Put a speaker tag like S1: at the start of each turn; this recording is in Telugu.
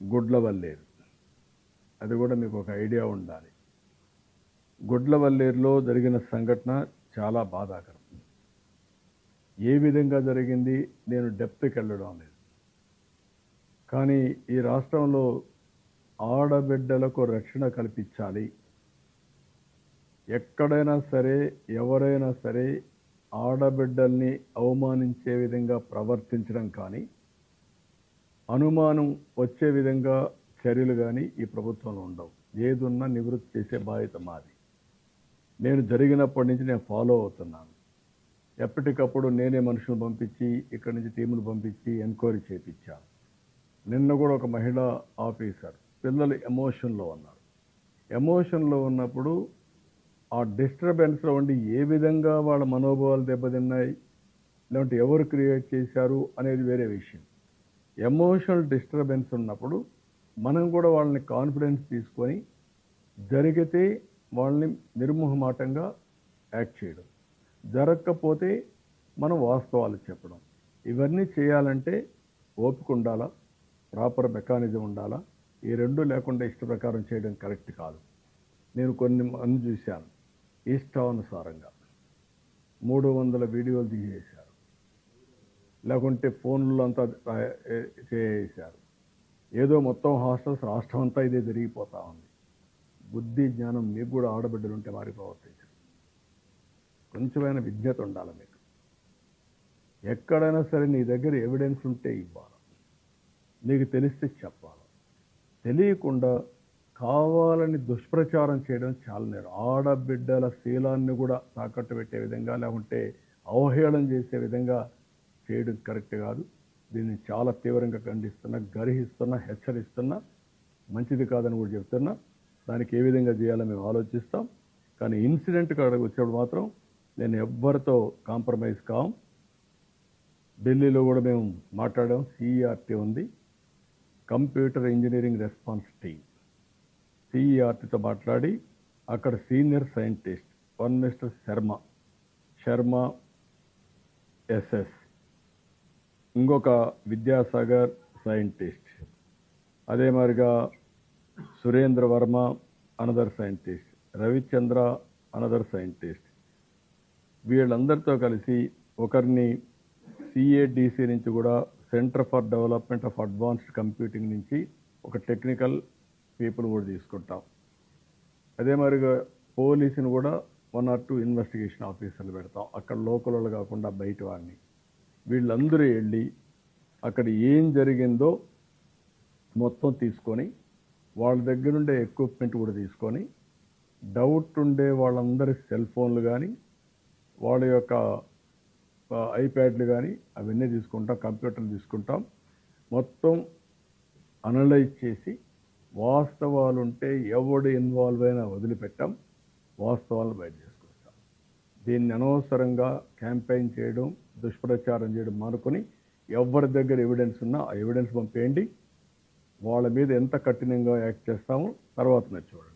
S1: గుడ్లవల్లేరు. అది కూడా మీకు ఒక ఐడియా ఉండాలి. గుడ్లవల్లేరులో జరిగిన సంఘటన చాలా బాధాకరం. ఏ విధంగా జరిగింది నేను డెప్త్కి వెళ్ళడం లేదు. కానీ ఈ రాష్ట్రంలో ఆడబిడ్డలకు రక్షణ కల్పించాలి. ఎక్కడైనా సరే ఎవరైనా సరే ఆడబిడ్డల్ని అవమానించే విధంగా ప్రవర్తించడం కానీ అనుమానం వచ్చే విధంగా చర్యలు కానీ ఈ ప్రభుత్వంలో ఉండవు. ఏదున్నా నివృత్తి చేసే బాధ్యత మాది. నేను జరిగినప్పటి నుంచి నేను ఫాలో అవుతున్నాను. ఎప్పటికప్పుడు నేనే మనుషులు పంపించి ఇక్కడి నుంచి టీములు పంపించి ఎంక్వైరీ చేయించాను. నిన్న కూడా ఒక మహిళా ఆఫీసర్ పిల్లలు ఎమోషన్లో ఉన్నారు. ఎమోషన్లో ఉన్నప్పుడు ఆ డిస్టర్బెన్స్లో ఉండి ఏ విధంగా వాళ్ళ మనోభావాలు దెబ్బతిన్నాయి, లేదంటే ఎవరు క్రియేట్ చేశారు అనేది వేరే విషయం. ఎమోషనల్ డిస్టర్బెన్స్ ఉన్నప్పుడు మనం కూడా వాళ్ళని కాన్ఫిడెన్స్ తీసుకొని జరిగితే వాళ్ళని నిర్మోహమాటంగా యాక్ట్ చేయడం, జరగకపోతే మనం వాస్తవాలు చెప్పడం. ఇవన్నీ చేయాలంటే ఓపిక ఉండాలా, ప్రాపర్ మెకానిజం ఉండాలా. ఈ రెండు లేకుండా ఇష్ట ప్రకారం చేయడం కరెక్ట్ కాదు. నేను కొన్ని మంది చూశాను, ఇష్టానుసారంగా 300 వీడియోలు తీసేశారు, లేకుంటే ఫోన్లో అంతా చేసేశారు. ఏదో మొత్తం హాస్టల్స్ రాష్ట్రం అంతా ఇదే జరిగిపోతూ ఉంది. బుద్ధి జ్ఞానం మీకు కూడా ఆడబిడ్డలు ఉంటే వారి ప్రవర్తించారు. కొంచెమైనా విజ్ఞత ఉండాలి మీకు. ఎక్కడైనా సరే నీ దగ్గర ఎవిడెన్స్ ఉంటే ఇవ్వాలి, నీకు తెలిస్తే చెప్పాలి. తెలియకుండా కావాలని దుష్ప్రచారం చేయడం చాలా నేరం. ఆడబిడ్డల శీలాన్ని కూడా తాకట్టు పెట్టే విధంగా లేకుంటే అవహేళన చేసే విధంగా చేయడం కరెక్ట్ కాదు. దీన్ని చాలా తీవ్రంగా ఖండిస్తున్నా, గర్హిస్తున్నా, హెచ్చరిస్తున్నా. మంచిది కాదని కూడా చెప్తున్నా. దానికి ఏ విధంగా చేయాలో మేము ఆలోచిస్తాం. కానీ ఇన్సిడెంట్ కాడికి వచ్చేప్పుడు మాత్రం నేను ఎవ్వరితో కాంప్రమైజ్ కాం. ఢిల్లీలో కూడా మేము మాట్లాడాం. సిఈఆర్టీ ఉంది, కంప్యూటర్ ఇంజనీరింగ్ రెస్పాన్స్ టీమ్. సిఈఆర్టీతో మాట్లాడి అక్కడ senior scientist one mister Sharma SS, ఇంకొక విద్యాసాగర్ సైంటిస్ట్, అదే మాదిరిగా Surendra Varma another scientist, Ravichandra another scientist, వీళ్ళందరితో కలిసి ఒకరిని సిఏడిసి నుంచి కూడా centre for development of advanced computing నుంచి ఒక టెక్నికల్ పీపుల్ కూడా తీసుకుంటాం. అదే మాదిరిగా పోలీసుని కూడా 1 or 2 ఇన్వెస్టిగేషన్ ఆఫీసర్లు పెడతాం. అక్కడ లోకల్ వాళ్ళు కాకుండా బయట వాడిని. వీళ్ళందరూ వెళ్ళి అక్కడ ఏం జరిగిందో మొత్తం తీసుకొని వాళ్ళ దగ్గర ఉండే ఎక్విప్మెంట్ కూడా తీసుకొని డౌట్ ఉండే వాళ్ళందరి సెల్ ఫోన్లు కానీ వాళ్ళ యొక్క ఐప్యాడ్లు కానీ అవన్నీ తీసుకుంటాం, కంప్యూటర్లు తీసుకుంటాం. మొత్తం అనలైజ్ చేసి వాస్తవాలు ఉంటే ఎవడు ఇన్వాల్వ్ అయినా వదిలిపెట్టాం, వాస్తవాలను బయట చేసుకొస్తాం. దీన్ని అనవసరంగా క్యాంపెయిన్ చేయడం, దుష్ప్రచారం చేయడం మానుకొని ఎవరి దగ్గర ఎవిడెన్స్ ఉన్నా ఆ ఎవిడెన్స్ పంపేయండి. వాళ్ళ మీద ఎంత కఠినంగా యాక్ట్ చేస్తామో తర్వాత మీరు చూడండి.